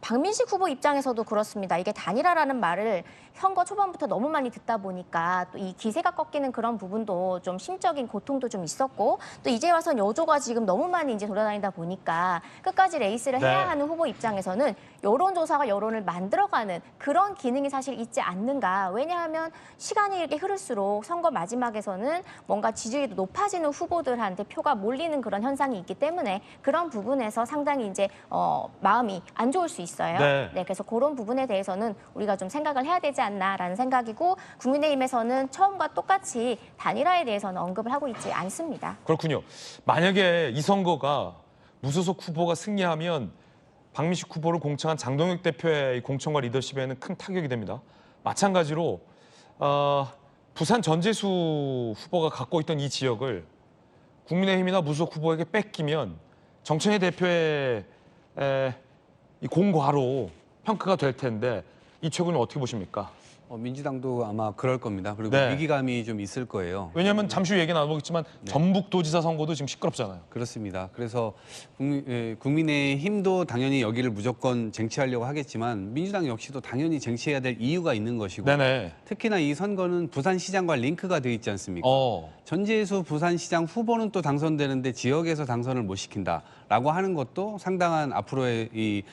박민식 후보 입장에서도 그렇습니다. 이게 단일화라는 말을 선거 초반부터 너무 많이 듣다 보니까 또 이 기세가 꺾이는 그런 부분도 좀 심적인 고통도 좀 있었고 또 이제 와선 여조가 지금 너무 많이 이제 돌아다니다 보니까 끝까지 레이스를 해야 하는 후보 입장에서는 여론조사가 여론을 만들어가는 그런 기능이 사실 있지 않는가. 왜냐하면 시간이 이렇게 흐를수록 선거 마지막에서는 뭔가 지지율이 높아지는 후보들한테 표가 몰리는 그런 현상이 있기 때문에 그런 부분에서 상당히 이제 마음이 안 좋을 수 있어요. 네, 그래서 그런 부분에 대해서는 우리가 좀 생각을 해야 되지 않나라는 생각이고 국민의힘에서는 처음과 똑같이 단일화에 대해서는 언급을 하고 있지 않습니다. 그렇군요. 만약에 이 선거가 무소속 후보가 승리하면 박민식 후보를 공청한 장동혁 대표의 공천과 리더십에는 큰 타격이 됩니다. 마찬가지로 부산 전재수 후보가 갖고 있던 이 지역을 국민의힘이나 무소속 후보에게 뺏기면 정청래 대표의 이 공과로 평가가 될 텐데 이 최근은 어떻게 보십니까? 민주당도 아마 그럴 겁니다. 그리고 네. 위기감이 좀 있을 거예요. 왜냐하면 잠시 후 얘기 나눠보겠지만 전북도지사 선거도 지금 시끄럽잖아요. 그렇습니다. 그래서 국민의힘도 당연히 여기를 무조건 쟁취하려고 하겠지만 민주당 역시도 당연히 쟁취해야 될 이유가 있는 것이고 네네. 특히나 이 선거는 부산시장과 링크가 돼 있지 않습니까? 전재수 부산시장 후보는 또 당선되는데 지역에서 당선을 못 시킨다라고 하는 것도 상당한 앞으로의 이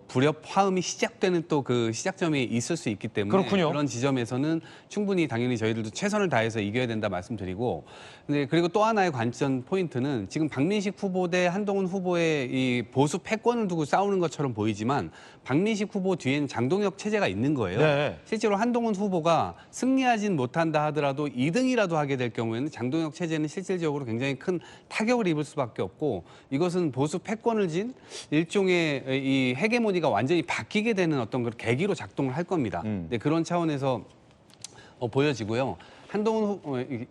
불협 화음이 시작되는 또 그 시작점이 있을 수 있기 때문에 그렇군요. 그런 지점에서는 충분히 당연히 저희들도 최선을 다해서 이겨야 된다 말씀드리고 근데 그리고 또 하나의 관전 포인트는 지금 박민식 후보 대 한동훈 후보의 이 보수 패권을 두고 싸우는 것처럼 보이지만 박민식 후보 뒤엔 장동혁 체제가 있는 거예요. 네. 실제로 한동훈 후보가 승리하진 못한다 하더라도 2등이라도 하게 될 경우에는 장동혁 체제는 실질적으로 굉장히 큰 타격을 입을 수밖에 없고 이것은 보수 패권을 진 일종의 이 헤게모니가 완전히 바뀌게 되는 어떤 그런 계기로 작동을 할 겁니다. 네, 그런 차원에서 보여지고요.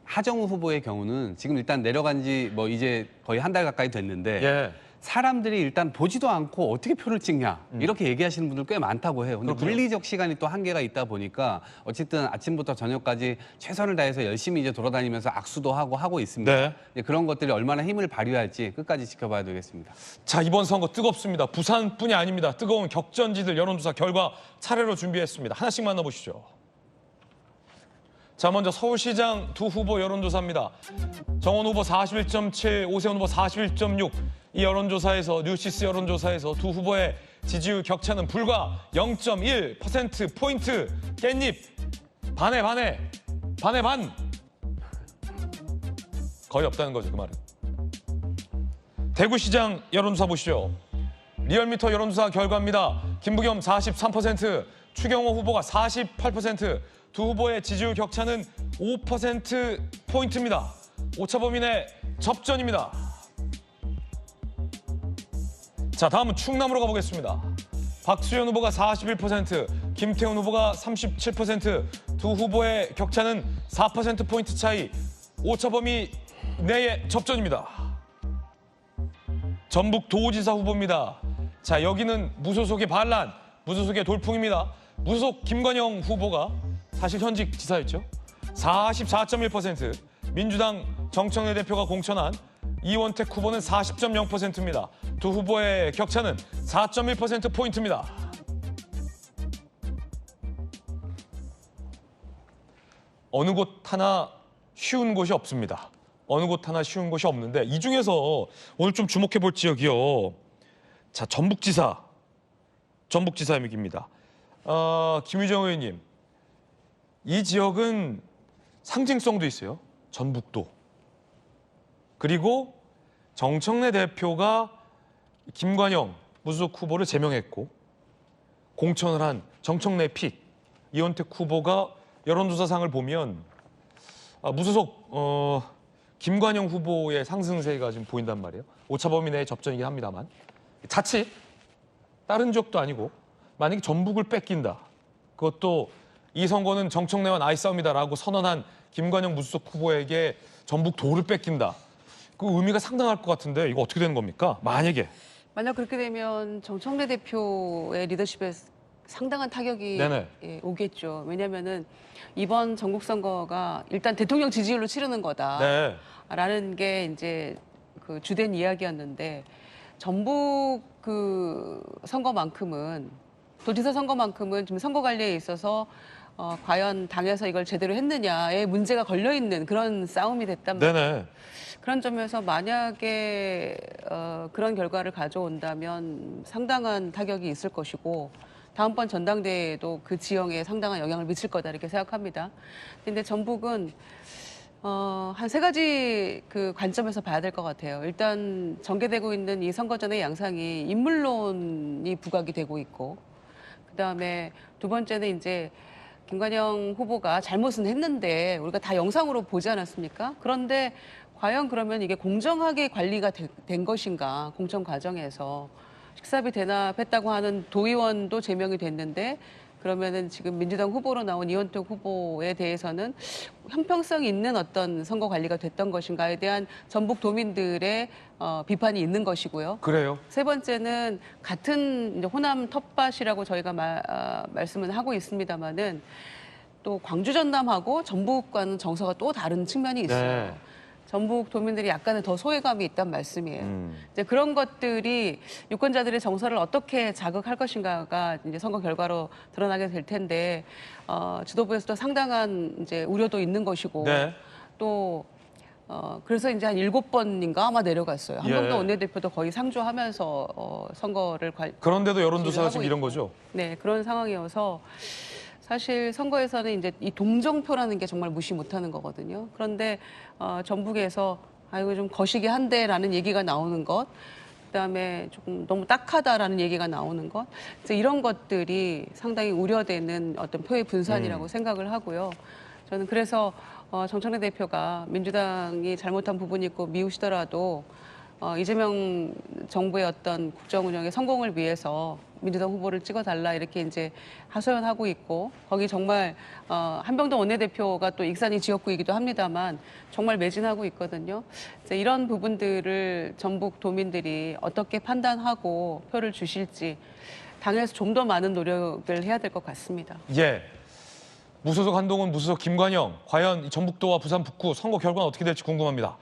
하정우 후보의 경우는 지금 일단 내려간 지 이제 거의 한 달 가까이 됐는데 사람들이 일단 보지도 않고 어떻게 표를 찍냐 이렇게 얘기하시는 분들 꽤 많다고 해요. 근데 물리적 시간이 또 한계가 있다 보니까 어쨌든 아침부터 저녁까지 최선을 다해서 열심히 이제 돌아다니면서 악수도 하고 있습니다. 네, 그런 것들이 얼마나 힘을 발휘할지 끝까지 지켜봐야 되겠습니다. 자, 이번 선거 뜨겁습니다. 부산뿐이 아닙니다. 뜨거운 격전지들 여론조사 결과 차례로 준비했습니다. 하나씩 만나보시죠. 자, 먼저 서울시장 두 후보 여론조사입니다. 정원 후보 41.7, 오세훈 후보 41.6. 이 여론조사에서 뉴시스 여론조사에서 두 후보의 지지율 격차는 불과 0.1%포인트. 깻잎 반에 반. 거의 없다는 거죠, 그 말은. 대구시장 여론조사 보시죠. 리얼미터 여론조사 결과입니다. 김부겸 43%, 추경호 후보가 48%. 두 후보의 지지율 격차는 5%포인트입니다. 오차범위 내 접전입니다. 자, 다음은 충남으로 가보겠습니다. 박수현 후보가 41%, 김태훈 후보가 37%. 두 후보의 격차는 4%포인트 차이, 오차범위 내의 접전입니다. 전북도지사 후보입니다. 자, 여기는 무소속의 반란, 무소속의 돌풍입니다. 무소속 김관영 후보가 사실 현직 지사였죠. 44.1%, 민주당 정청래 대표가 공천한 이원택 후보는 40.0%입니다. 두 후보의 격차는 4.1%포인트입니다. 어느 곳 하나 쉬운 곳이 없습니다. 어느 곳 하나 쉬운 곳이 없는데 이 중에서 오늘 좀 주목해 볼 지역이요. 자, 전북지사 얘기입니다. 김유정 의원님, 이 지역은 상징성도 있어요. 전북도. 그리고 정청래 대표가 김관영 무소속 후보를 제명했고 공천을 한 정청래 픽 이원택 후보가 여론조사상을 보면 무소속 김관영 후보의 상승세가 지금 보인단 말이에요. 오차범위 내의 접전이긴 합니다만 자칫 다른 지역도 아니고 만약에 전북을 뺏긴다. 그것도 이 선거는 정청래와 나의 싸움이다라고 선언한 김관영 무소속 후보에게 전북도를 뺏긴다. 그 의미가 상당할 것 같은데 이거 어떻게 되는 겁니까? 만약 그렇게 되면 정청래 대표의 리더십에 상당한 타격이 오겠죠. 왜냐하면은 이번 전국 선거가 일단 대통령 지지율로 치르는 거다라는 게 이제 그 주된 이야기였는데 전북 그 선거만큼은 도지사 선거만큼은 지금 선거 관리에 있어서 과연 당에서 이걸 제대로 했느냐에 문제가 걸려 있는 그런 싸움이 됐단 말이에요. 네네. 그런 점에서 만약에 그런 결과를 가져온다면 상당한 타격이 있을 것이고 다음번 전당대회에도 그 지형에 상당한 영향을 미칠 거다 이렇게 생각합니다. 근데 전북은 한 3가지 그 관점에서 봐야 될 것 같아요. 일단 전개되고 있는 이 선거전의 양상이 인물론이 부각이 되고 있고, 그다음에 두 번째는 이제 김관영 후보가 잘못은 했는데 우리가 다 영상으로 보지 않았습니까? 그런데 과연 그러면 이게 공정하게 관리가 된 것인가, 공천 과정에서 식사비 대납했다고 하는 도의원도 제명이 됐는데 그러면은 지금 민주당 후보로 나온 이원택 후보에 대해서는 형평성 있는 어떤 선거 관리가 됐던 것인가에 대한 전북 도민들의 비판이 있는 것이고요. 그래요? 세 번째는 같은 이제 호남 텃밭이라고 저희가 말씀은 하고 있습니다만은 또 광주 전남하고 전북과는 정서가 또 다른 측면이 있어요. 네. 전북 도민들이 약간은 더 소외감이 있단 말씀이에요. 이제 그런 것들이 유권자들의 정서를 어떻게 자극할 것인가가 이제 선거 결과로 드러나게 될 텐데 지도부에서도 상당한 이제 우려도 있는 것이고 네. 또 그래서 이제 한 7번인가 아마 내려갔어요. 예. 한동훈 원내대표도 거의 상주하면서 선거를 그런데도 여론조사가 지금 하고 이런 있고. 거죠? 네, 그런 상황이어서 사실 선거에서는 이제 이 동정표라는 게 정말 무시 못하는 거거든요. 그런데 전북에서 이거 좀 거시기 한데라는 얘기가 나오는 것, 그다음에 조금 너무 딱하다라는 얘기가 나오는 것, 이런 것들이 상당히 우려되는 어떤 표의 분산이라고 생각을 하고요. 저는 그래서 정청래 대표가 민주당이 잘못한 부분이 있고 미우시더라도 이재명 정부의 어떤 국정 운영의 성공을 위해서 민주당 후보를 찍어달라 이렇게 이제 하소연하고 있고 거기 정말 한병도 원내대표가 또 익산이 지역구이기도 합니다만 정말 매진하고 있거든요. 이제 이런 부분들을 전북 도민들이 어떻게 판단하고 표를 주실지 당에서 좀 더 많은 노력을 해야 될 것 같습니다. 예. 무소속 한동훈, 무소속 김관영, 과연 이 전북도와 부산 북구 선거 결과는 어떻게 될지 궁금합니다.